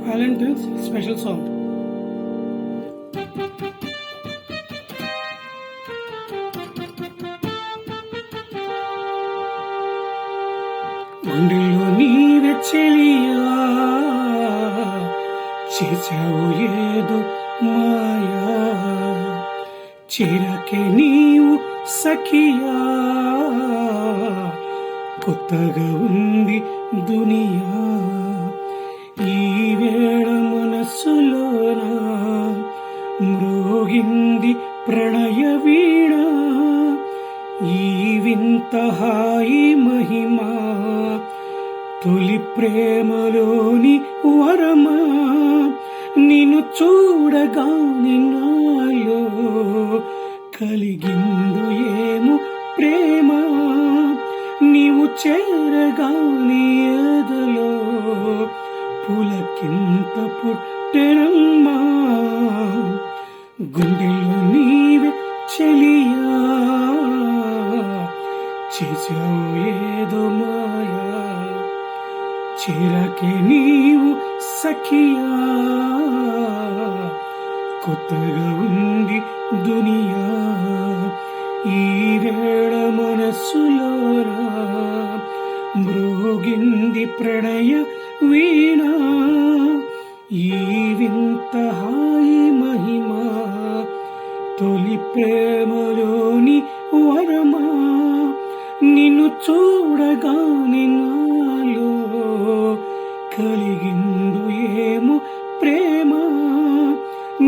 Valentine's special song. గుండెల్లో నీవే చెలియా, చేసావు ఏదో మాయా, చిరకే నీవు సఖియా, కొత్తగా ఉంది దునియా. ఈ వేళ మనసులోన మ్రోగింది ప్రణయ వీణ, ఈ వింత హాయి మహిమా, తొలి ప్రేమలోని వరమా. నిన్ను చూడగానే నాలో కలిగిందు ఏమో ప్రేమ, నీవు చేరగానే ఎదలో పులకింత పుట్టెనమ్మా. గుండెల్లో నీవే చెలియా, చేసావు ఏదో మాయా, చిరకే నీవు సఖియా, కొత్తగా ఉంది దునియా. ఈ వేళ మనసులోనా మ్రోగింది ప్రణయ వీణ, ఈ వింత హాయి మహిమా, తొలి ప్రేమలోని వరమా. నిన్ను చూడగానే నాలో కలిగిందు ఏమో ప్రేమ,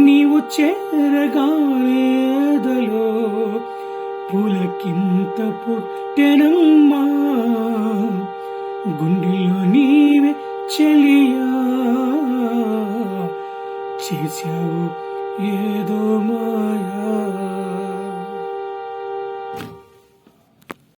నీవు చేరగానే ఎదలో పులకింత పుట్టెనమ్మా. గుండెల్లో నీవే చెలియా, చేసావు ఏదో మాయా.